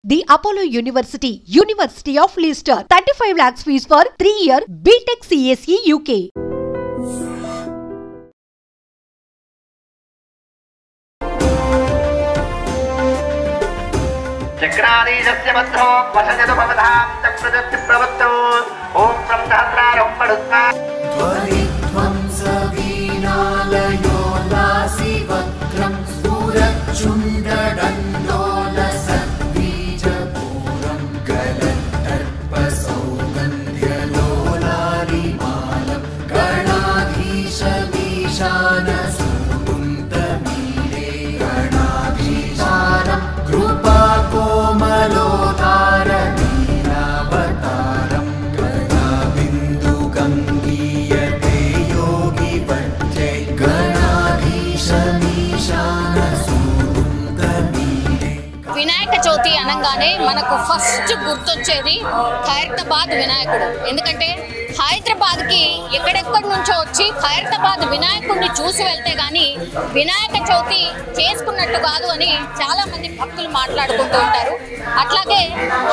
The Apollo University, University of Leicester, 35 lakhs fees for 3-year BTech CSE UK. चक्राधीशस्य मध्यो वसजतु भवतां चक्रदत्ति प्रवृत्तौ ॐ ब्रह्महत्रारं पडुत्वा ध्वनिध्वंसवीणालयो नासिवक्त्रं स्फुरच्चुण्डदण्डोलसद्बीजपूरं गलत्तर्पसौगन्ध्यलोलानिमालं गणाधीशमीशानसूनुन्तमीरे गणाधीशानं कृपाकोमलोतारनीलावतारं गणाबिन्दुगङ्गीयते योगिवज्जै गणाधीशमीशानसूनुन्तमीरे। వినాయక చవితి అనగానే మనకు first గుర్తొచ్చేది ఖైరతాబాద్ వినాయకుడు. ఎందుకంటే హైదరాబాద్కి ఎక్కడెక్కడి నుంచో వచ్చి ఖైరతాబాద్ వినాయకుడిని చూసి వెళ్తే కానీ వినాయక చవితి చేసుకున్నట్టు కాదు అని చాలా మంది భక్తులు మాట్లాడుకుంటూ ఉంటారు. అట్లాగే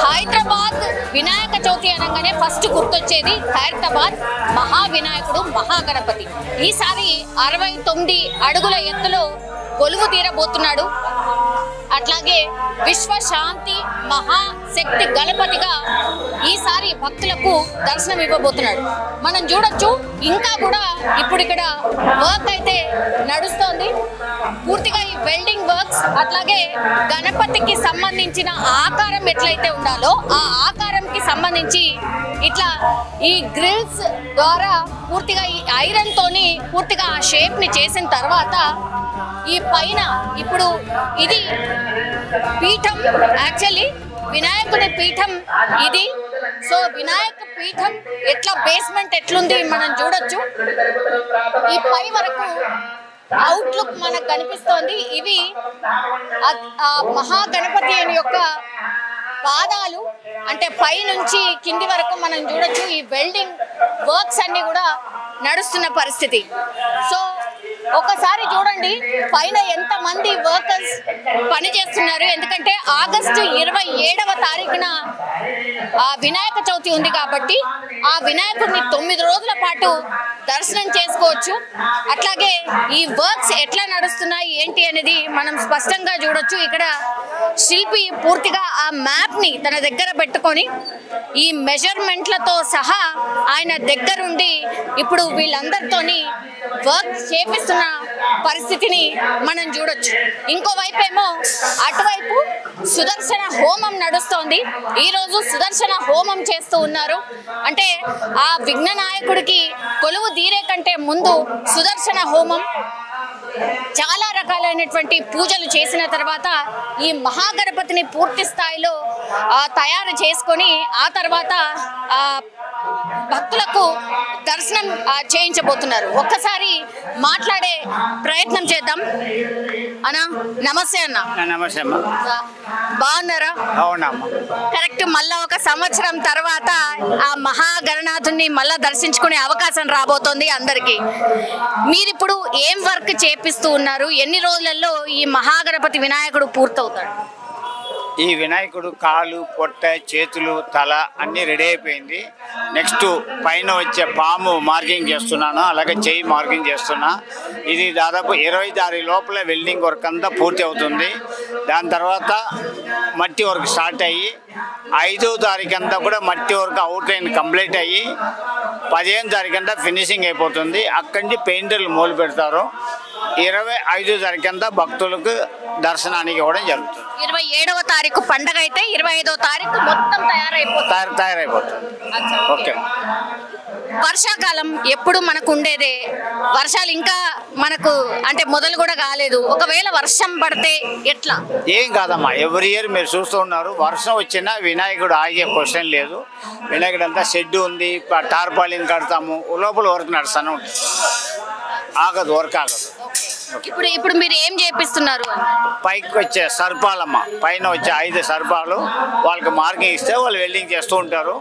హైదరాబాద్ వినాయక చవితి అనగానే ఫస్ట్ గుర్తొచ్చేది ఖైరతాబాద్ మహావినాయకుడు మహాగణపతి. ఈసారి 69 అడుగుల ఎత్తులో కొలువు తీరబోతున్నాడు. అట్లాగే విశ్వశాంతి మహాశక్తి గణపతిగా ఈసారి భక్తులకు దర్శనం ఇవ్వబోతున్నాడు. మనం చూడొచ్చు, ఇంకా కూడా ఇప్పుడు ఇక్కడ వర్క్ అయితే నడుస్తోంది. పూర్తిగా ఈ వెల్డింగ్ వర్క్స్, అట్లాగే గణపతికి సంబంధించిన ఆకారం ఎట్లయితే ఉండాలో ఆ ఆకారంకి సంబంధించి ఇట్లా ఈ గ్రిల్స్ ద్వారా పూర్తిగా ఈ ఐరన్ తోని పూర్తిగా ఆ షేప్ ని చేసిన తర్వాత ఈ పైన ఇప్పుడు ఇది పీఠం, యాక్చువల్లీ వినాయకుడి పీఠం ఇది. సో వినాయక పీఠం ఎట్లా బేస్మెంట్ ఎట్లుంది మనం చూడొచ్చు. ఈ పై వరకు అవుట్లుక్ మనకు కనిపిస్తోంది. ఇవి ఆ మహాగణపతి యొక్క పాదాలు, అంటే పై నుంచి కింది వరకు మనం చూడొచ్చు. ఈ వెల్డింగ్ వర్క్స్ అన్ని కూడా నడుస్తున్న పరిస్థితి. సో ఒకసారి చూడండి పైన ఎంత మంది వర్కర్స్ పనిచేస్తున్నారు. ఎందుకంటే ఆగస్టు 27వ తారీఖున వినాయక చవితి ఉంది కాబట్టి ఆ వినాయకుడిని 9 రోజుల పాటు దర్శనం చేసుకోవచ్చు. అట్లాగే ఈ వర్క్స్ ఎట్లా నడుస్తున్నాయి ఏంటి అనేది మనం స్పష్టంగా చూడొచ్చు. ఇక్కడ శిల్పి పూర్తిగా ఆ మ్యాప్ ని తన దగ్గర పెట్టుకొని ఈ మెజర్మెంట్లతో సహా ఆయన దగ్గరుండి ఇప్పుడు వీళ్ళందరితోని వర్క్ చేపిస్తున్న పరిస్థితిని మనం చూడొచ్చు. ఇంకోవైపు ఏమో అటువైపు సుదర్శన హోమం నడుస్తోంది. ఈ రోజు సుదర్శన హోమం చేస్తూ ఉన్నారు. అంటే ఆ విఘ్న నాయకుడికి కొలువు తీరే కంటే ముందు సుదర్శన హోమం, చాలా రకాలైనటువంటి పూజలు చేసిన తర్వాత ఈ మహాగణపతిని పూర్తి స్థాయిలో తయారు చేసుకొని ఆ తర్వాత భక్తులకు దర్శనం చేయించబోతున్నారు. ఒక్కసారి మాట్లాడే ప్రయత్నం చేద్దాం. అన్నా నమస్తే. అన్న నమస్తే అమ్మ. బాగున్నారా? అవునమ్మా. కరెక్ట్, మళ్ళా ఒక సంవత్సరం తర్వాత ఆ మహాగణనాథుని మళ్ళా దర్శించుకునే అవకాశం రాబోతోంది అందరికి. మీరిప్పుడు ఏం వర్క్ చేపిస్తూ ఉన్నారు? ఎన్ని రోజులలో ఈ మహాగణపతి వినాయకుడు పూర్తవుతాడు? ఈ వినాయకుడు కాలు, పొట్ట, చేతులు, తల అన్నీ రెడీ అయిపోయింది. నెక్స్ట్ పైన వచ్చే పాము మార్కింగ్ చేస్తున్నాను, అలాగే చెయ్యి మార్కింగ్ చేస్తున్నా. ఇది దాదాపు 20 తారీఖు లోపల వెల్డింగ్ వర్క్ అంతా పూర్తి అవుతుంది. దాని తర్వాత మట్టి వర్క్ స్టార్ట్ అయ్యి 5వ తారీఖు అంతా కూడా మట్టి వర్క్ అవుట్లైన్ కంప్లీట్ అయ్యి 15వ తారీఖు అంతా ఫినిషింగ్ అయిపోతుంది. అక్కడి నుంచి పెయింటర్లు మొదలు పెడతారు. 25వ తారీఖు అంతా భక్తులకు దర్శనానికి ఇవ్వడం జరుగుతుంది. 27వ తారీఖు పండగ అయితే 25వ తారీఖు మొత్తం తయారైపోతుంది. ఓకే. వర్షాకాలం ఎప్పుడు మనకు ఉండేదే, వర్షాలు ఇంకా మనకు అంటే మొదలు కూడా కాలేదు. ఒకవేళ వర్షం పడితే ఎట్లా? ఏం కాదమ్మా, ఎవ్రీ ఇయర్ మీరు చూస్తూ ఉన్నారు. వర్షం వచ్చినా వినాయకుడు ఆగే క్వశ్చన్ లేదు. వినాయకుడు అంతా షెడ్ ఉంది, టార్పాలిన్ కడతాము, లోపల వర్క్ నడుస్తాను, ఆగదు, వర్క్ ఆగదు. ఇప్పుడు మీరు ఏం చేపిస్తున్నారు? పైకి వచ్చే సర్పాలమ్మ, పైన వచ్చే 5 సర్పాలు వాళ్ళకి మార్కింగ్ ఇస్తే వాళ్ళు వెల్డింగ్ చేస్తూ ఉంటారు.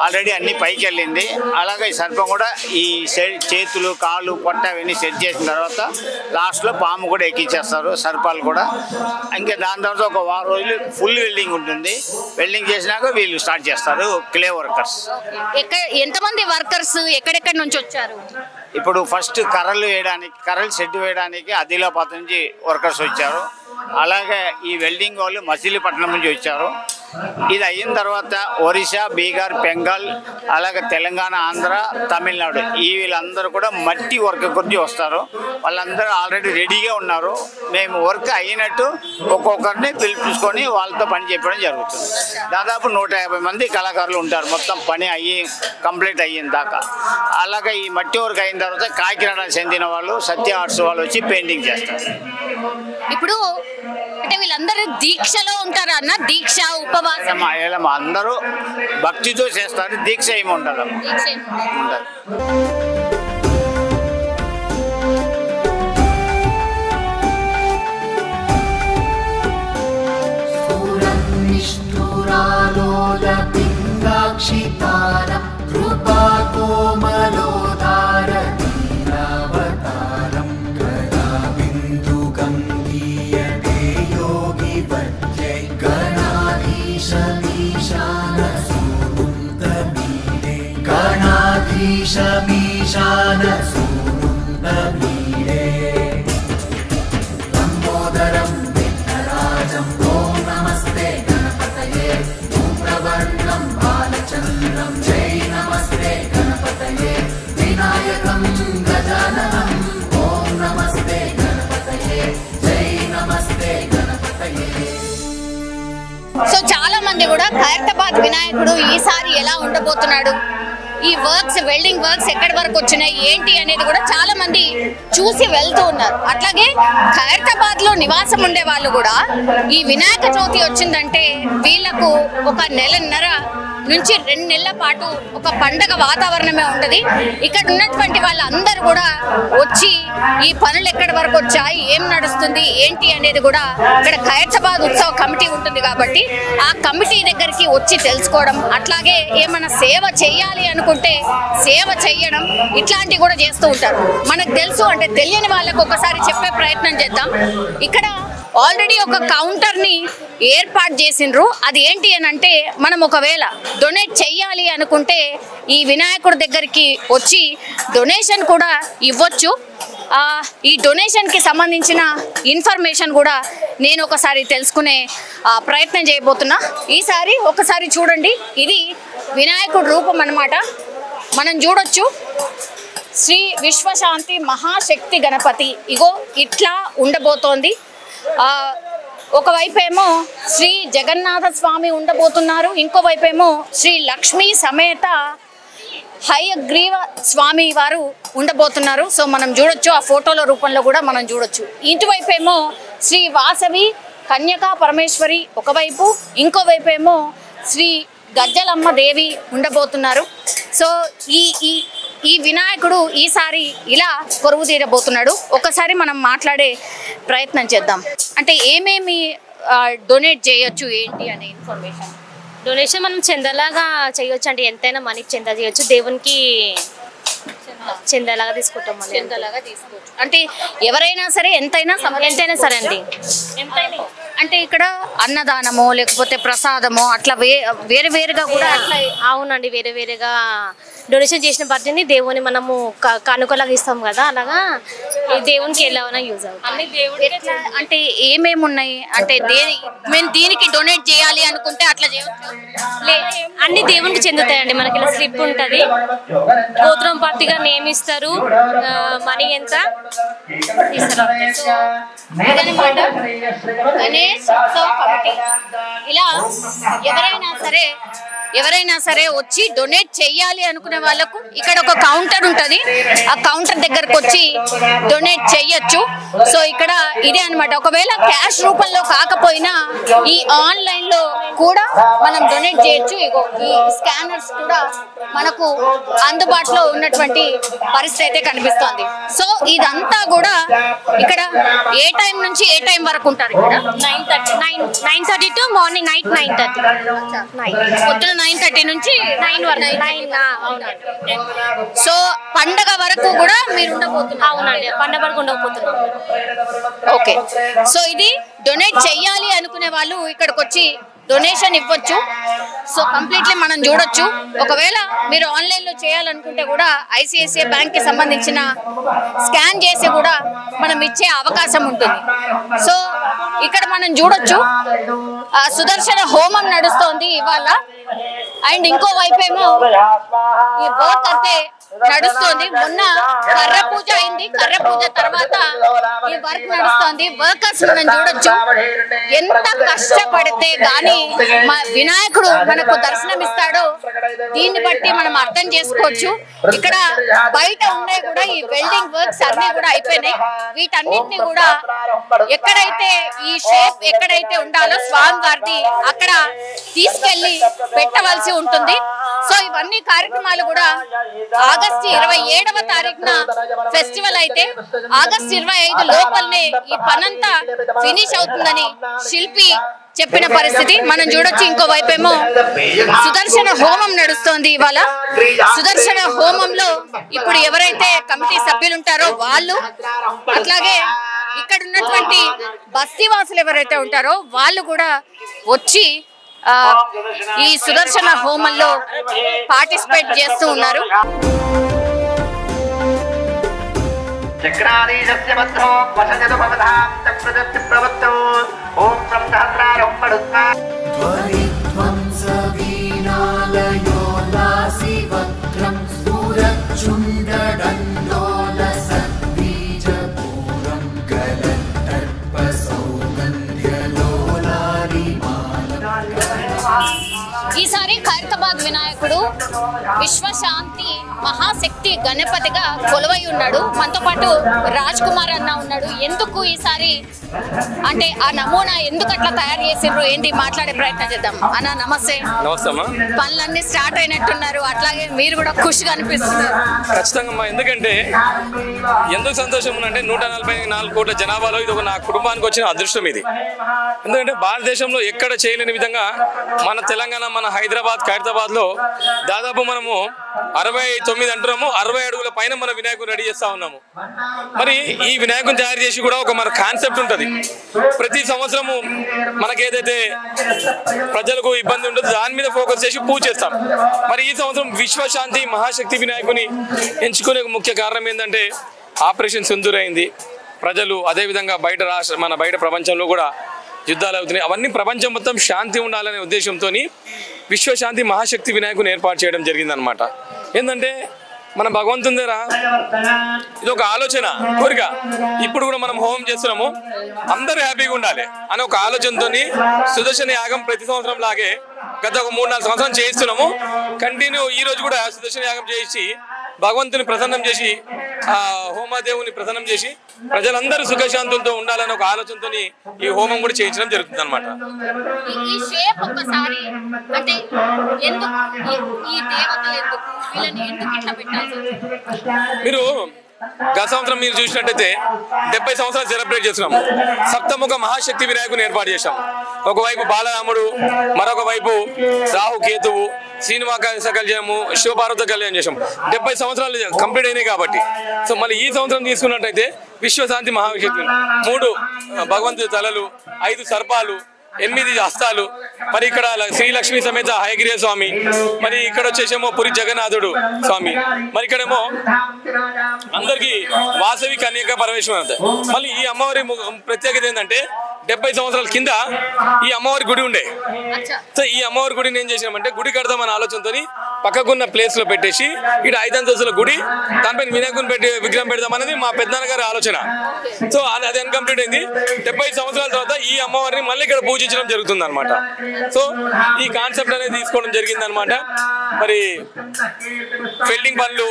ఆల్రెడీ అన్ని పైకి వెళ్ళింది. అలాగే ఈ సర్పం కూడా ఈ చేతులు, కాళ్ళు, పొట్ట అవన్నీ సెట్ చేసిన తర్వాత లాస్ట్లో పాము కూడా ఎక్కించేస్తారు సర్పాలు కూడా. ఇంకా దాని తర్వాత ఒక 1 రోజులు ఫుల్ వెల్డింగ్ ఉంటుంది. వెల్డింగ్ చేసినాక వీళ్ళు స్టార్ట్ చేస్తారు క్లే వర్కర్స్. ఎంతమంది వర్కర్స్ ఎక్కడెక్కడి నుంచి వచ్చారు? ఇప్పుడు ఫస్ట్ కర్రలు షెడ్ వేయడానికి ఆదిలాబాద్ నుంచి వర్కర్స్ వచ్చారు. అలాగే ఈ వెల్డింగ్ వాళ్ళు మచిలీపట్నం నుంచి వచ్చారు. ఇది అయిన తర్వాత ఒరిస్సా, బీహార్, బెంగాల్, అలాగే తెలంగాణ, ఆంధ్ర, తమిళనాడు వీళ్ళందరూ కూడా మట్టి వర్క్ గురించి వస్తారు. వాళ్ళందరూ ఆల్రెడీ రెడీగా ఉన్నారు. మేము వర్క్ అయినట్టు ఒక్కొక్కరిని పిలిపించుకొని వాళ్ళతో పని చెప్పడం జరుగుతుంది. దాదాపు 150 మంది కళాకారులు ఉంటారు మొత్తం పని కంప్లీట్ అయిన దాకా. అలాగే ఈ మట్టి వర్క్ అయిన తర్వాత కాకినాడ చెందిన వాళ్ళు, సత్య ఆర్ట్స్ వాళ్ళు వచ్చి పెయింటింగ్ చేస్తారు. ఇప్పుడు అంటే వీళ్ళందరూ దీక్షలో ఉంటారా అన్న? దీక్ష, ఉపవాసం అందరూ భక్తితో చేస్తారు. దీక్ష ఏమి ఉండదు. मीशान सूनुन्दमीरे लम्बोदरं विघ्नराजं ॐ नमस्ते गणपतये धूम्रवर्णं बालचन्द्रं जय नमस्ते गणपतये विनायकं गजाननं ॐ नमस्ते गणपतये जय नमस्ते गणपतये. సో చాలా మంది కూడా ఖైరతాబాద్ వినాయకుడు ఈసారి ఎలా ఉండబోతున్నాడు, ఈ వర్క్స్, వెల్డింగ్ వర్క్స్ ఎక్కడి వరకు వచ్చినాయి ఏంటి అనేది కూడా చాలా మంది చూసి వెళ్తూ ఉన్నారు. అట్లాగే ఖైరతాబాద్ లో నివాసం ఉండే వాళ్ళు కూడా ఈ వినాయక చవితి వచ్చిందంటే వీళ్లకు ఒక నెలన్నర నుంచి 2 నెలల పాటు ఒక పండగ వాతావరణమే ఉంటుంది. ఇక్కడ ఉన్నటువంటి వాళ్ళందరూ కూడా వచ్చి ఈ పనులు ఎక్కడి వరకు వచ్చాయి, ఏం నడుస్తుంది ఏంటి అనేది కూడా ఇక్కడ ఖైరతాబాద్ ఉత్సవ కమిటీ ఉంటుంది కాబట్టి ఆ కమిటీ దగ్గరికి వచ్చి తెలుసుకోవడం, అట్లాగే ఏమైనా సేవ చేయాలి అనుకుంటే సేవ చేయడం, ఇట్లాంటివి కూడా చేస్తూ ఉంటారు. మనకు తెలుసు అంటే తెలియని వాళ్ళకు ఒకసారి చెప్పే ప్రయత్నం చేద్దాం. ఇక్కడ ఆల్రెడీ ఒక కౌంటర్ ని ఏర్పాటు చేసిండ్రు. అది ఏంటి అని అంటే మనం ఒకవేళ డొనేట్ చెయ్యాలి అనుకుంటే ఈ వినాయకుడి దగ్గరికి వచ్చి డొనేషన్ కూడా ఇవ్వచ్చు. ఈ డొనేషన్ కి సంబంధించిన ఇన్ఫర్మేషన్ కూడా నేను ఒకసారి తెలుసుకునే ప్రయత్నం చేయబోతున్నా. ఈసారి ఒకసారి చూడండి, ఇది వినాయకుడి రూపం అన్నమాట. మనం చూడొచ్చు శ్రీ విశ్వశాంతి మహాశక్తి గణపతి ఇగో ఇట్లా ఉండబోతోంది. ఒకవైపేమో శ్రీ జగన్నాథ స్వామి ఉండబోతున్నారు, ఇంకోవైపేమో శ్రీ లక్ష్మీ సమేత హయగ్రీవ స్వామి వారు ఉండబోతున్నారు. సో మనం చూడొచ్చు, ఆ ఫోటోల రూపంలో కూడా మనం చూడొచ్చు. ఇటువైపేమో శ్రీ వాసవి కన్యకా పరమేశ్వరి ఒకవైపు, ఇంకోవైపేమో శ్రీ గజ్జలమ్మ దేవి ఉండబోతున్నారు. సో ఈ వినాయకుడు ఈసారి ఇలా కొలువు తీరబోతున్నాడు. ఒకసారి మనం మాట్లాడే ప్రయత్నం చేద్దాం. అంటే ఏమేమి డొనేట్ చేయొచ్చు ఏంటి అనే ఇన్ఫర్మేషన్. డొనేషన్ మనం చందాలాగా చేయొచ్చు, అంటే ఎంతైనా మనకి చందా చేయొచ్చు, దేవునికి చందాలాగా తీసుకుంటాం. చందాలాగా తీసుకోవచ్చు అంటే ఎవరైనా సరే ఎంతైనా సరే అండి. అంటే ఇక్కడ అన్నదానమో లేకపోతే ప్రసాదమో అట్లా వేరే వేరుగా కూడా అట్లా. అవునండి, వేరే వేరేగా డొనేషన్ చేసిన బట్టిని దేవుని మనము కానుకలాగా ఇస్తాం కదా, అలాగా ఈ దేవునికి ఎలా యూజ్ అవుతుంది. అంటే ఏమేమి ఉన్నాయి అంటే మేము దీనికి డొనేట్ చేయాలి అనుకుంటే అట్లా చేయవచ్చు. అన్ని దేవునికి చెందుతాయండి. మనకి ఇలా స్లిప్ ఉంటుంది, గోత్రం పార్టీగా నేమ్ ఇస్తారు, మనీ ఎంత ఇస్తారు. గణేష్ ఉత్సవ కమిటీ ఇలా ఎవరైనా సరే ఎవరైనా సరే వచ్చి డొనేట్ చెయ్యాలి అనుకునే వాళ్ళకు ఇక్కడ ఒక కౌంటర్ ఉంటుంది. ఆ కౌంటర్ దగ్గరకు వచ్చి డొనేట్ చెయ్యొచ్చు. సో ఇక్కడ ఇదే అన్నమాట. ఒకవేళ క్యాష్ రూపంలో కాకపోయినా ఈ ఆన్లైన్ లో కూడా మనం డొనేట్ చేయొచ్చు. ఇగో ఈ స్కానర్స్ కూడా మనకు అందుబాటులో ఉన్నటువంటి పరిస్థితి అయితే కనిపిస్తోంది. సో ఇదంతా కూడా ఇక్కడ ఏ టైం నుంచి ఏ టైం వరకు ఉంటారు? ఇక్కడ 9:30 టు మార్నింగ్ నైట్ 9:30. పొద్దున 9:30 నుంచి 9 వరకు. సో పండగ వరకు కూడా మీరు ఉండబోతున్నారు? అవునండి, పండగ వరకు ఉండకపోతున్నాం. ఓకే. సో ఇది డొనేట్ చెయ్యాలి అనుకునే వాళ్ళు ఇక్కడికి వచ్చి డొనేషన్ ఇవ్వచ్చు. సో కంప్లీట్లీ మనం చూడొచ్చు. ఒకవేళ మీరు ఆన్లైన్ లో చేయాలనుకుంటే కూడా ఐసిఐసిఐ బ్యాంక్ కి సంబంధించిన స్కాన్ చేసి కూడా మనం ఇచ్చే అవకాశం ఉంటుంది. సో ఇక్కడ మనం చూడొచ్చు సుదర్శన హోమం నడుస్తోంది ఇవాళ. అండ్ ఇంకో వైపేమో ఈ వర్క్ అయితే నడుస్తోంది. మొన్న కర్ర పూజ అయింది. కర్ర పూజ తర్వాత ఈ వర్క్ నడుస్తోంది. వర్కర్స్ మనం చూడొచ్చు ఎంత కష్టపడితే గాని వినాయకుడు మనకు దర్శనం ఇస్తాడో దీన్ని బట్టి మనం అర్థం చేసుకోవచ్చు. ఇక్కడ బయట ఉన్నాయి కూడా ఈ వెల్డింగ్ వర్క్స్ అన్ని కూడా అయిపోయినాయి. వీటన్నిటిని కూడా ఎక్కడైతే ఈ షేప్ ఎక్కడైతే ఉండాలో స్వామి వారిది అక్కడ తీసుకెళ్లి పెట్టవలసి ఉంటుంది. సో ఇవన్నీ కార్యక్రమాలు కూడా ఆగస్టు 27వ తారీఖున ఫెస్టివల్ అయితే ఆగస్టు 25 లోపలనే ఈ పనంతా ఫినిష్ అవుతుందని శిల్పి చెప్పిన పరిస్థితి మనం చూడొచ్చు. ఇంకో వైపేమో సుదర్శన హోమం నడుస్తోంది ఇవాళ. సుదర్శన హోమంలో ఇప్పుడు ఎవరైతే కమిటీ సభ్యులు ఉంటారో వాళ్ళు, అట్లాగే ఇక్కడ ఉన్నటువంటి బస్తీవాసులు ఎవరైతే ఉంటారో వాళ్ళు కూడా వచ్చి ఈ సుదర్శన హోమంలో పార్టిసిపేట్ చేస్తూ ఉన్నారు. చక్రాదీశస్య భద్రో వశజదు భవధాం చక్రదస్య ప్రవత్తౌ ఓం బ్రహ్మసహస్రారం పడుత్వా ధ్వనిధ్వంస వీణాలయో లాసివక్త్రం స్ఫురచ్చుండడండోల సద్బీజపూరం గలత్తర్ప సౌగంధ్యలోలాని ఈసారి ఖైరతాబాద్ వినాయకుడు విశ్వశాంతి మహాశక్తి గణపతిగా కొలువై ఉన్నాడు. మనతో పాటు రాజ్ కుమార్ అన్న ఉన్నాడు. ఎందుకు ఈసారి అంటే ఆ నమూనా ఎందుకు అట్లా తయారు చేసిండ్రు ఏంటి మాట్లాడే ప్రయత్నం చేద్దాం. అన్న నమస్తే. నమస్తే అమ్మా. పనులన్నీ స్టార్ట్ అయినట్టున్నారు, అట్లాగే మీరు కూడా ఖుషిగా అనిపిస్తున్నారు. ఖచ్చితంగా అమ్మా. ఎందుకంటే ఎందుకు సంతోషం ఉందంటే 144 కోట్ల జనాభాలో ఇది ఒక నా కుటుంబానికి వచ్చిన అదృష్టం ఇది. ఎందుకంటే భారతదేశంలో ఎక్కడ చేయలేని విధంగా మన తెలంగాణ మన హైదరాబాద్ ఖైరతాబాద్ లో దాదాపు మనము 69 అంటున్నాము. 60 అడుగుల పైన మన వినాయకుని రెడీ చేస్తా ఉన్నాము. మరి ఈ వినాయకుని తయారు చేసి కూడా ఒక మన కాన్సెప్ట్ ఉంటుంది. ప్రతి సంవత్సరము మనకేదైతే ప్రజలకు ఇబ్బంది ఉంటుందో దాని మీద ఫోకస్ చేసి పూజ చేస్తాం. మరి ఈ సంవత్సరం విశ్వశాంతి మహాశక్తి వినాయకుని ఎంచుకునే ముఖ్య కారణం ఏంటంటే ఆపరేషన్ సింధూర్ అయింది. ప్రజలు అదేవిధంగా మన బయట ప్రపంచంలో కూడా యుద్ధాలు అవుతున్నాయి. అవన్నీ ప్రపంచం మొత్తం శాంతి ఉండాలనే ఉద్దేశంతో విశ్వశాంతి మహాశక్తి వినాయకుని ఏర్పాటు చేయడం జరిగిందనమాట. ఏంటంటే మన భగవంతుని దగ్గర ఇది ఒక ఆలోచన, కోరిక. ఇప్పుడు కూడా మనం హోమం చేస్తున్నాము, అందరూ హ్యాపీగా ఉండాలి అనే ఒక ఆలోచనతో సుదర్శన యాగం ప్రతి సంవత్సరం లాగే గత ఒక 3-4 సంవత్సరం చేయిస్తున్నాము. కంటిన్యూ ఈ రోజు కూడా సుదర్శన యాగం చేయించి భగవంతుని ప్రసన్నం చేసి హోమదేవుని ప్రసన్నం చేసి ప్రజలందరూ సుఖశాంతులతో ఉండాలనే ఒక ఆలోచనతో ఈ హోమం కూడా చేయించడం జరుగుతుంది అనమాట. మీరు గత సంవత్సరం మీరు చూసినట్టయితే 70 సంవత్సరాలు సెలబ్రేట్ చేస్తున్నాము. సప్తముఖ మహాశక్తి వినాయకుని ఏర్పాటు చేశాం. ఒకవైపు బాలరాముడు, మరొక వైపు రాహు కేతువు, శ్రీనివాస కళ్యాణము, శివపార్వత కళ్యాణం చేసాం. 70 సంవత్సరాలు కంప్లీట్ అయినాయి కాబట్టి. సో మళ్ళీ ఈ సంవత్సరం తీసుకున్నట్టయితే విశ్వశాంతి మహాశక్తి 3 భగవంతుడి తలలు, 5 సర్పాలు, 8 హస్తాలు, మరి ఇక్కడ శ్రీలక్ష్మి సమేత హయగిరి స్వామి, మరి ఇక్కడ వచ్చేసేమో పురి జగన్నాథుడు స్వామి, మరి ఇక్కడేమో అందరికి వాసవి కన్యక పరమేశ్వరం. మళ్ళీ ఈ అమ్మవారి ప్రత్యేకత ఏంటంటే 70 సంవత్సరాల కింద ఈ అమ్మవారి గుడి ఉండే. సో ఈ అమ్మవారి గుడిని ఏం చేసామంటే గుడి కడదామని ఆలోచనతో పక్కకున్న ప్లేస్ లో పెట్టేసి ఇక్కడ 5 అంతస్తుల గుడి, దానిపైన వినాయకుని పెట్టి విగ్రహం పెడదామనేది మా పెద్దనాన్న గారి ఆలోచన. సో అది అన్కంప్లీట్ అయింది. 70 సంవత్సరాల తర్వాత ఈ అమ్మవారిని మళ్ళీ ఇక్కడ పూజ పూజించడం జరుగుతుంది అనమాట. సో ఈ కాన్సెప్ట్ అనేది తీసుకోవడం జరిగింది అనమాట. మరి ఫెల్డింగ్ పనులు,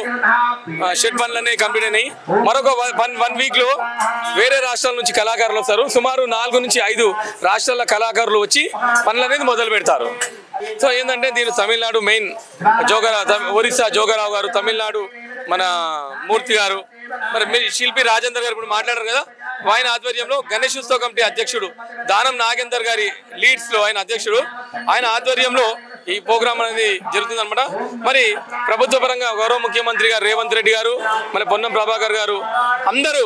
షెడ్ పనులు అనేవి కంప్లీట్ అయినాయి. మరొక 1 వీక్లో వేరే రాష్ట్రాల నుంచి కళాకారులు వస్తారు. సుమారు 4 నుంచి 5 రాష్ట్రాల కళాకారులు వచ్చి పనులు అనేది మొదలు పెడతారు. సో ఏంటంటే దీని తమిళనాడు మెయిన్ ఒరిస్సా జోగరావు గారు, తమిళనాడు మన మూర్తి గారు, మరి శిల్పి రాజేందర్ గారు ఇప్పుడు మాట్లాడారు కదా, ఆయన ఆధ్వర్యంలో గణేష్ ఉత్సవ కమిటీ అధ్యక్షుడు దానం నాగేందర్ గారి లీడ్స్ లో ఆయన అధ్యక్షుడు, ఆయన ఆధ్వర్యంలో ఈ ప్రోగ్రామ్ అనేది జరుగుతుంది అనమాట. మరి ప్రభుత్వ పరంగా గౌరవ ముఖ్యమంత్రి గారు రేవంత్ రెడ్డి గారు, మరి పొన్నం ప్రభాకర్ గారు అందరూ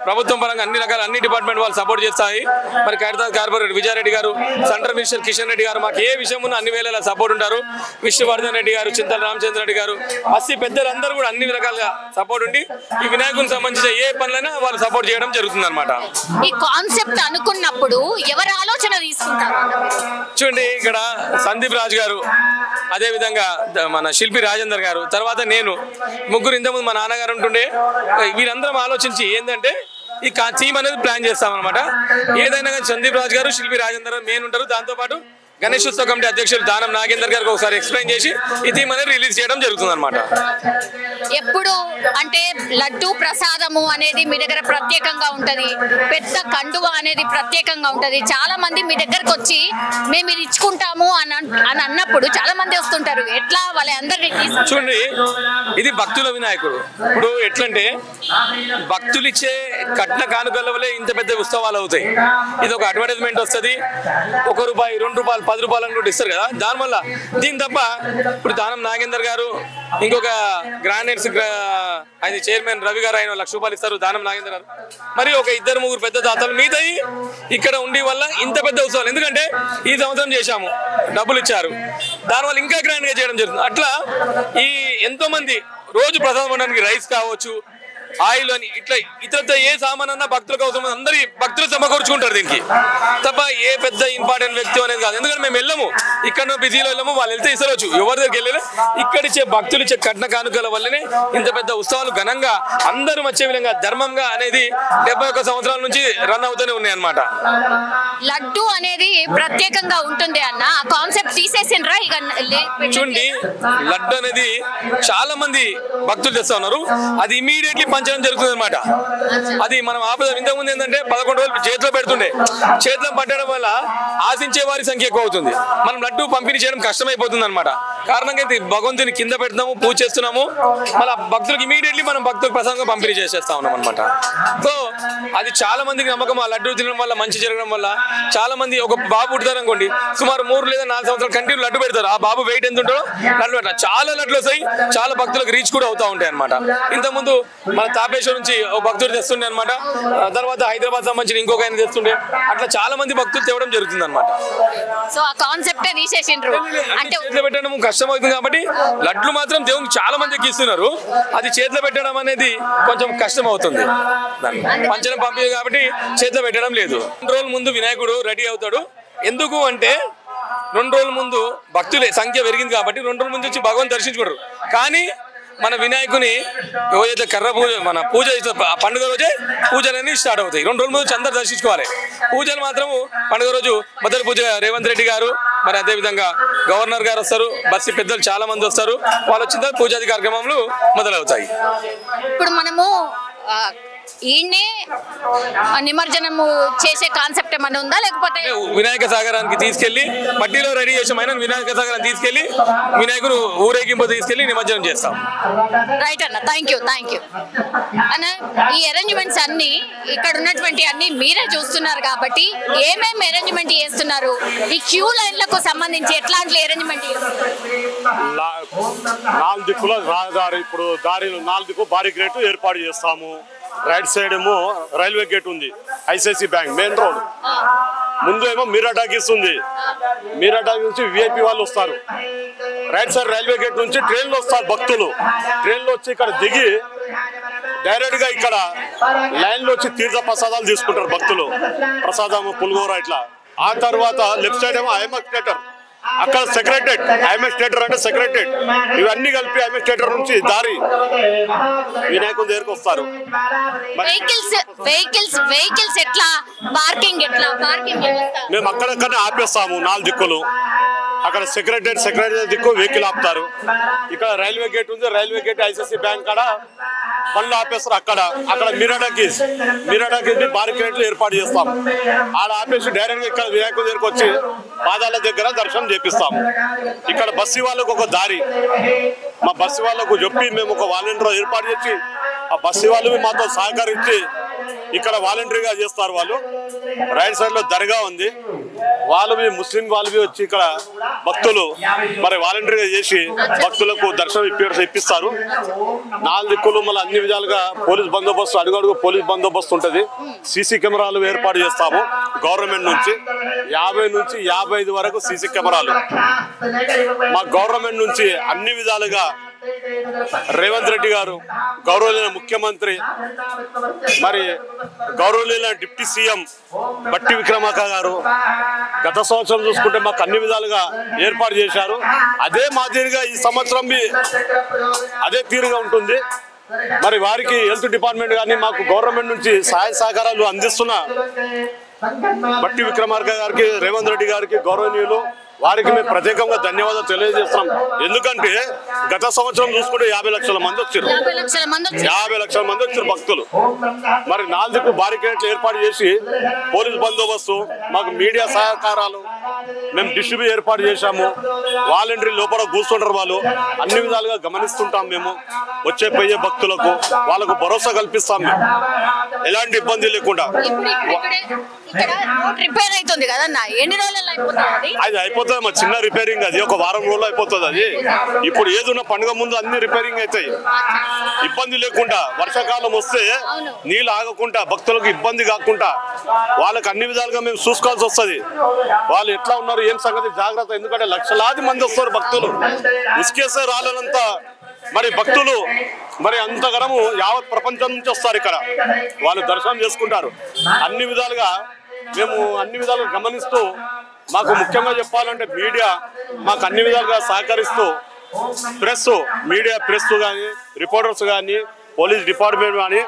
ప్రభుత్వం పరంగా అన్ని డిపార్ట్మెంట్ వాళ్ళు సపోర్ట్ చేస్తాయి. మరి ఖైరతాబాద్ కార్పొరేటర్ విజయారెడ్డి గారు, సెంట్రల్ మినిస్టర్ కిషన్ రెడ్డి గారు మాకు ఏ విషయం ఉన్నా అన్ని వేళలా సపోర్ట్ ఉంటారు. విష్ణువర్ధన్ రెడ్డి గారు, చింతల రామచంద్ర రెడ్డి గారు, పెద్దలందరూ కూడా అన్ని రకాలుగా సపోర్ట్ ఉండి ఈ వినాయకునికి సంబంధించిన ఏ పనులైనా వాళ్ళు సపోర్ట్ చేయడం జరుగుతుంది అనమాట. ఈ కాన్సెప్ట్ అనుకున్నప్పుడు ఎవరి ఆలోచన తీసుకుంటారు? చూడండి, ఇక్కడ సందీప్ రాజ్ గారు, అదే విధంగా మన శిల్పి రాజేందర్ గారు, తర్వాత నేను, ముగ్గురు ఇంతకుముందు మా నాన్నగారు ఉంటుండే, వీరందరం ఆలోచించి ఏంటంటే ఈ థీమ్ అనేది ప్లాన్ చేస్తామన్నమాట. ఏదైనా కానీ సందీప్ రాజ్ గారు, శిల్పి రాజేందర్ మెయిన్ ఉంటారు. దాంతోపాటు గణేష్ ఉత్సవ కమిటీ అధ్యక్షులు దానం నాగేందర్ గారికి ఒకసారి ఎక్స్ప్లెయిన్ చేసి ఈ థీమ్ అనేది రిలీజ్ చేయడం జరుగుతుంది అనమాట. ఎప్పుడు అంటే లడ్డు ప్రసాదము అనేది మీ దగ్గర ప్రత్యేకంగా ఉంటది, పెద్ద కండువ అనేది ప్రత్యేకంగా ఉంటది. చాలా మంది మీ దగ్గరకు వచ్చి మేము ఇది ఇచ్చుకుంటాము అని అన్నప్పుడు చాలా మంది వస్తుంటారు. ఎట్లా వాళ్ళందరినీ చూడండి, ఇది భక్తుల వినాయకుడు. ఇప్పుడు ఎట్లంటే భక్తులు ఇచ్చే కట్న కానుకల వల్లే ఇంత పెద్ద ఉత్సవాలు అవుతాయి. ఇది ఒక అడ్వర్టైజ్మెంట్ వస్తుంది, ₹1, ₹2, ₹10 కూడా ఇస్తారు కదా. దానివల్ల దీని తప్ప ఇప్పుడు దానం నాగేందర్ గారు, ఇంకొక గ్రాండెడ్స్ ఆయన చైర్మన్ రవి గారు, ఆయన ₹1,00,000 ఇస్తారు దానం నాగేందర్ గారు. మరి ఒక 2-3 పెద్ద దాతలు మిగతాయి ఇక్కడ ఉండి వల్ల ఇంత పెద్ద ఉత్సవాలు. ఎందుకంటే ఈ సంవత్సరం చేశాము, డబ్బులు ఇచ్చారు, దానివల్ల ఇంకా గ్రాండ్ గా చేయడం జరుగుతుంది. అట్లా ఈ ఎంతో మంది రోజు ప్రసాదం ఉండడానికి రైస్ కావచ్చు, ఆయిల్ అని ఇట్లా ఇతరత్ర ఏ సామాన్ అన్నా భక్తులకు అవసరం, అందరి భక్తులు సమకూర్చుకుంటారు దీనికి. తప్ప ఏ పెద్ద ఇంపార్టెంట్ వ్యక్తి అనేది కాదు. ఎందుకంటే మేము వెళ్ళము, ఇక్కడ బిజీలో వెళ్ళము, వాళ్ళు వెళ్తే ఇసరవచ్చు, ఎవరి దగ్గరికి వెళ్ళలే. ఇక్కడిచ్చే భక్తులు ఇచ్చే కట్న కానుకల వల్లనే ఇంత పెద్ద ఉత్సవాలు ఘనంగా అందరూ వచ్చే విధంగా ధర్మంగా అనేది 71 సంవత్సరాల నుంచి రన్ అవుతూనే ఉన్నాయి అన్నమాట. లడ్డు అనేది ప్రత్యేకంగా ఉంటుంది అన్న, ఆ కాన్సెప్ట్ తీసేసిండ్రా? ఇక చూడండి, లడ్డు అనేది చాలా మంది భక్తులు తెస్తా ఉన్నారు, అది ఇమీడియట్లీ పంచడం జరుగుతుంది అనమాట. అది మనం ఆపదాం. ఇంతకుముందు ఏంటంటే 11 రోజులు చేతిలో పెడుతుండే, చేతిలో పట్టడం వల్ల ఆశించే వారి సంఖ్య ఎక్కువ అవుతుంది. మనం లడ్డు పంపిణీ చేయడం కష్టమైపోతుంది అనమాట. కారణంగా భగవంతుని కింద పెడతాము, పూజ చేస్తున్నాము, మళ్ళీ భక్తులకు ఇమీడియట్లీ మనం భక్తులకు ప్రసాదంగా పంపిణీ చేసేస్తా ఉన్నాం అనమాట. సో అది చాలా మందికి నమ్మకం. ఆ లడ్డు తినడం వల్ల మంచి జరగడం వల్ల చాలా మంది, ఒక బాబు పుడతారు అనుకోండి, సుమారు 3 లేదా 4 సంవత్సరాలు కంటిన్యూ లడ్డు పెడతారు. ఆ బాబు వెయిట్ ఎంత ఉంటాడో లడ్డు పెట్టారు. చాలా లడ్లు వస్తాయి, చాలా భక్తులకు రీచ్ కూడా అవుతా ఉంటాయి అనమాట. ఇంతకుముందు మన తాపేశ్వరం నుంచి ఒక భక్తుడు తెస్తుండే అనమాట, తర్వాత హైదరాబాద్ సంబంధించిన ఇంకొక ఆయన తెస్తుండే, అట్లా చాలా మంది భక్తులు తేవడం జరుగుతుంది అనమాట. సో ఆ కాన్సెప్ట్ తీసేసిండ్రు అంటే చేతిలో పెట్టడం కష్టం అవుతుంది కాబట్టి లడ్లు మాత్రం దేవునికి చాలా మందికి ఇస్తున్నారు. అది చేతిలో పెట్టడం అనేది కొంచెం కష్టం అవుతుంది, పంచడం పంపి కాబట్టి చేతిలో పెట్టడం లేదు. 2 రోజుల ముందు వినాయకుడు రెడీ అవుతాడు. ఎందుకు అంటే 2 రోజుల ముందు భక్తుల సంఖ్య పెరిగింది కాబట్టి 2 రోజుల ముందు వచ్చి భగవంతు దర్శించుకుంటారు. కానీ మన వినాయకుని ఏదైతే కర్ర పూజ, మన పూజ పండుగ రోజే పూజలన్నీ స్టార్ట్ అవుతాయి. 2 రోజుల ముందు అందరు దర్శించుకోవాలి. పూజలు మాత్రము పండుగ రోజు మొదటి పూజ రేవంత్ రెడ్డి గారు, మరి అదేవిధంగా గవర్నర్ గారు వస్తారు, బస్సు పెద్దలు చాలా మంది వస్తారు. వాళ్ళు వచ్చిన తర్వాత పూజాది కార్యక్రమాలు మొదలవుతాయి. ఇప్పుడు మనము ఈయన్నే నిమజ్జనము చేసే కాన్సెప్ట్ ఏమైనా ఉందా, లేకపోతే వినాయక సాగరానికి తీసుకెళ్లి మట్టిలో రెడీ చేసాం, వినాయక సాగరాన్ని తీసుకెళ్లి వినాయకుడు ఊరేగింపు తీసుకెళ్లి నిమజ్జనం చేస్తాం. రైట్ అన్న, థ్యాంక్ యూ అన్న. ఈ అరేంజ్మెంట్స్ అన్ని ఇక్కడ ఉన్నటువంటి అన్ని మీరే చూస్తున్నారు కాబట్టి ఏమేమి అరేంజ్మెంట్ చేస్తున్నారు? ఈ క్యూ లైన్లకు సంబంధించి ఎట్లాంటి అరేంజ్మెంట్ చేస్తున్నారు? 4 దిక్కుల రహదారి, ఇప్పుడు దారిలో 4 దిక్కు భారీ గేటు ఏర్పాటు చేస్తాము. రైట్ సైడ్ ఏమో రైల్వే గేట్ ఉంది, ఐసిఐసి బ్యాంక్ మెయిన్ రోడ్ ముందు ఏమో మీరా టాకీస్ ఉంది. మీరా టాకీస్ నుంచి విఐపి వాళ్ళు వస్తారు. రైట్ సైడ్ రైల్వే గేట్ నుంచి ట్రైన్లో వస్తారు భక్తులు. ట్రైన్లో వచ్చి ఇక్కడ దిగి డైరెక్ట్ గా ఇక్కడ లైన్ లో వచ్చి తీర్థ ప్రసాదాలు తీసుకుంటారు భక్తులు, ప్రసాదం పులిహోర ఇట్లా. ఆ తర్వాత లెఫ్ట్ సైడ్ ఏమో ఐఎంఎక్స్ థియేటర్, అక్కడ సెక్రటరేట్ అడ్మినిస్ట్రేటర్ అంటే సెక్రటరేట్ ఇవన్నీ కలిపి అడ్మినిస్ట్రేటర్ నుంచి దారి వినాయకుని దగ్గరికి వస్తారు. వెహికల్స్ ఎట్లా పార్కింగ్ మేము అక్కడక్కడనే ఆపేస్తాము 4 దిక్కులు. అక్కడ సెక్రటరేట్ దిక్కు వెహికల్ ఆపుతారు. ఇక్కడ రైల్వే గేట్ ఉంది, రైల్వే గేట్ ఐసిఐసిఐ బ్యాంక్ కాడ బండ్లు ఆపేస్తారు. అక్కడ మిరాడాకీస్ బారికేడ్లు ఏర్పాటు చేస్తాం. ఆడ ఆపేసి డైరెక్ట్ గా ఇక్కడ వినాయకుడి దగ్గరకు వచ్చి పాదాల దగ్గర దర్శనం చేపిస్తాము. ఇక్కడ బస్సు వాళ్ళకు ఒక దారి, మా బస్సు వాళ్ళకు చెప్పి మేము ఒక వాలంటీర్ ఏర్పాటు చేసి ఆ బస్సు వాళ్ళు మాతో సహకరించి ఇక్కడ వాలంటరీగా చేస్తారు. వాళ్ళు రైట్ సైడ్ లో దర్గా ఉంది, వాళ్ళు ముస్లిం వాళ్ళు వచ్చి ఇక్కడ భక్తులు మరి వాలంటరీగా చేసి భక్తులకు దర్శనం ఇప్పిస్తారు. 4 దిక్కులు మళ్ళీ అన్ని విధాలుగా పోలీస్ బందోబస్తు, అడుగడుగు పోలీస్ బందోబస్తు ఉంటుంది. సీసీ కెమెరాలు ఏర్పాటు చేస్తాము గవర్నమెంట్ నుంచి. 50 నుంచి 55 వరకు సీసీ కెమెరాలు మా గవర్నమెంట్ నుంచి అన్ని విధాలుగా. రేవంత్ రెడ్డి గారు, గౌరవనీయ ముఖ్యమంత్రి, మరి గౌరవనీయ డిప్యూటీ సీఎం బట్టి విక్రమార్క గారు గత సంవత్సరం చూసుకుంటే మాకు అన్ని విధాలుగా ఏర్పాటు చేశారు. అదే మాదిరిగా ఈ సంవత్సరం అదే తీరుగా ఉంటుంది. మరి వారికి హెల్త్ డిపార్ట్మెంట్ కానీ మాకు గవర్నమెంట్ నుంచి సహాయ సహకారాలు అందిస్తున్న బట్టి విక్రమార్క గారికి, రేవంత్ రెడ్డి గారికి, గౌరవనీయులు వారికి మేము ప్రత్యేకంగా ధన్యవాదాలు తెలియజేస్తున్నాం. ఎందుకంటే గత సంవత్సరం చూసుకుంటే 50 లక్షల మంది వచ్చారు, 50 లక్షల మంది వచ్చారు భక్తులు. మరి 4 బారికేడ్లు ఏర్పాటు చేసి పోలీస్ బందోబస్తు, మాకు మీడియా సహకారాలు, మేము డిస్ట్రిబ్యూట్ ఏర్పాటు చేశాము. వాలంటరీ లోపల కూర్చుంటారు, వాళ్ళు అన్ని విధాలుగా గమనిస్తుంటాం. మేము వచ్చే పోయే భక్తులకు వాళ్ళకు భరోసా కల్పిస్తాం. మేము ఎలాంటి ఇబ్బంది లేకుండా. అది అయిపోతుంది మా చిన్న రిపేరింగ్, అది ఒక వారం రోజులు అయిపోతుంది. అది ఇప్పుడు ఏదున్న పండుగ ముందు అన్ని రిపేరింగ్ అవుతాయి ఇబ్బంది లేకుండా. వర్షాకాలం వస్తే నీళ్ళు ఆగకుండా భక్తులకు ఇబ్బంది కాకుండా వాళ్ళకి అన్ని విధాలుగా మేము చూసుకోవాల్సి వస్తుంది. వాళ్ళు ఎట్లా ఉన్నారు ఏం సంగతి జాగ్రత్త. ఎందుకంటే లక్షలాది మంది వస్తారు భక్తులు, ఇసుకేస్తే రాలేనంత మరి భక్తులు మరి అంతగనము యావత్ ప్రపంచం నుంచి వస్తారు. ఇక్కడ వాళ్ళు దర్శనం చేసుకుంటారు. అన్ని విధాలుగా మేము అన్ని విధాలుగా గమనిస్తూ, మాకు ముఖ్యంగా చెప్పాలంటే మీడియా మాకు అన్ని విధాలుగా సహకరిస్తూ, మీడియా ప్రెస్ కానీ, రిపోర్టర్స్ కానీ, పోలీస్ డిపార్ట్మెంట్ కానీ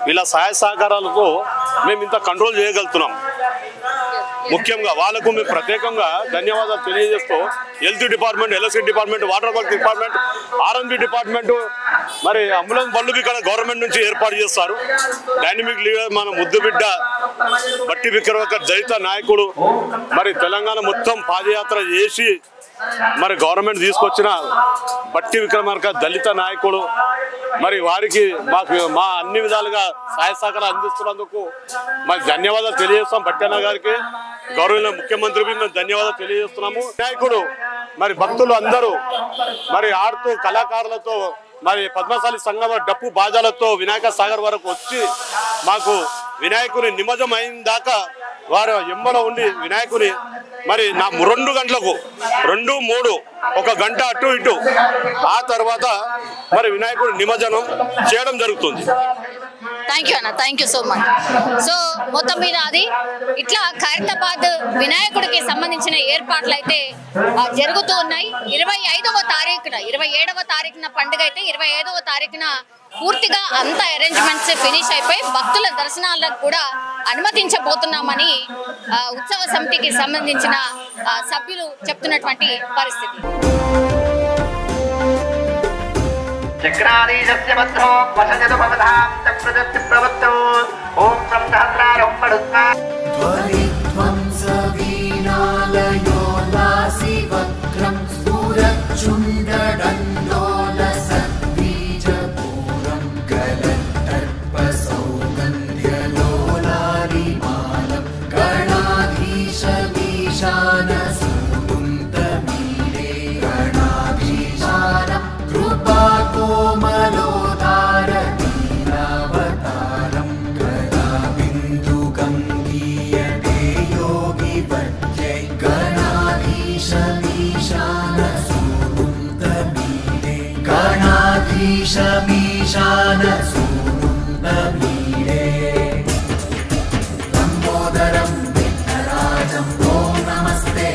వీళ్ళ సహాయ సహకారాలతో మేము ఇంత కంట్రోల్ చేయగలుగుతున్నాం. ముఖ్యంగా వాళ్ళకు మేము ప్రత్యేకంగా ధన్యవాదాలు తెలియజేస్తూ, health department, electricity department, water work department, ఆర్ఎండ్బి డిపార్ట్మెంట్, మరి అంబులెన్స్ బండ్లు ఇక్కడ గవర్నమెంట్ నుంచి ఏర్పాటు చేస్తారు. డైనమిక్ లీడర్ మన ముద్దుబిడ్డ బట్టి విక్రమార్క దళిత నాయకుడు, మరి తెలంగాణ మొత్తం పాదయాత్ర చేసి మరి గవర్నమెంట్ తీసుకొచ్చిన బట్టి విక్రమార్క దళిత నాయకుడు. మరి వారికి మా అన్ని విధాలుగా సహాయ సహకారం అందిస్తున్నందుకు మరి ధన్యవాదాలు తెలియజేస్తాం. బట్టి అన్న గారికి, గౌరవ ముఖ్యమంత్రికి మేము ధన్యవాదాలు తెలియజేస్తున్నాము. నాయకుడు మరి భక్తులు అందరూ మరి ఆడుతూ కళాకారులతో మరి పద్మశాలి సంఘం డప్పు బాజాలతో వినాయక సాగర్ వరకు వచ్చి మాకు వినాయకుని నిమజ్జనం అయిన దాకా వారు ఎంబలో ఉండి వినాయకుని మరి 2 గంటలకు 2, 3 1 గంట అటు ఇటు ఆ తర్వాత మరి వినాయకుడి నిమజ్జనం చేయడం జరుగుతుంది. థ్యాంక్ యూ అన్న, thank you so much. So మొత్తం మీద అది ఇట్లా ఖైరతాబాద్ వినాయకుడికి సంబంధించిన ఏర్పాట్లు అయితే జరుగుతూ ఉన్నాయి. 27వ తారీఖున 27వ తారీఖున పండుగ అయితే 25వ తారీఖున పూర్తిగా అంత అరేంజ్మెంట్స్ ఫినిష్ అయిపోయి భక్తుల దర్శనాలకు కూడా అనుమతించబోతున్నామని ఉత్సవ సమితికి సంబంధించిన సభ్యులు చెప్తున్నటువంటి పరిస్థితి. చక్రాదీశస్య భద్రో వసజదు భవతాం చక్రదత్తి ప్రవత్తౌ ఓం బ్రహ్మహత్రారం పడుత్తా ధ్వనిధ్వంస వీణాలయో లాసి వక్రం స్ఫురచ్చుండడండోల సద్బీజపూరం గలత్తర్ప సౌగంధ్యలోలాలిమాలం గణాధీశ వీశాన సూడుంతమీరే గణాధీశానం కృపా కోమలోదార నీలావతారం గదా బిందు గంగీయతే యోగి వజ్జై గణాధీశ మీశాన సూడుంతమీరే గణాధీశ మీశాన సూడుంతమీరే లంబోదరం విఘ్నరాజం ఓం నమస్తే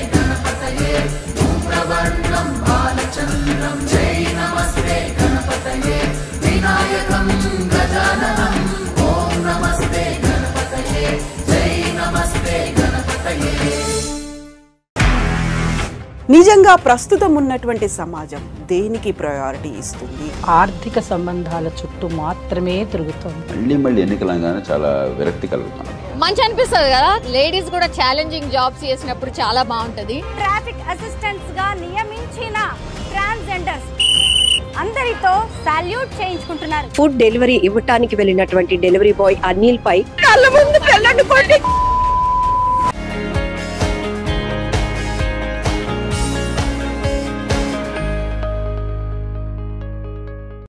నిజంగా ప్రస్తుతం ఉన్నటువంటి సమాజం దేనికి ప్రయారిటీ ఇస్తుంది? ఆర్థిక సంబంధాల చుట్టూ మాత్రమే తిరుగుతుంది. మళ్ళీ ఎన్నికలంగానే చాలా విరక్తి కలుగుతాం. మంచి అనిపిస్తుంది కదా, లేడీస్ కూడా ఛాలెంజింగ్ జాబ్స్ చేసినప్పుడు చాలా బాగుంటది. ట్రాఫిక్ అసిస్టెంట్స్ గా నియమించిన ట్రాన్స్జెండర్స్ అందరితో సాల్యూట్ చేయించుకుంటున్నారు. ఫుడ్ డెలివరీ ఇవ్వటానికి వెళ్ళినటువంటి డెలివరీ బాయ్ అనిల్ పై కళ్ళ ముందు పెళ్ళండి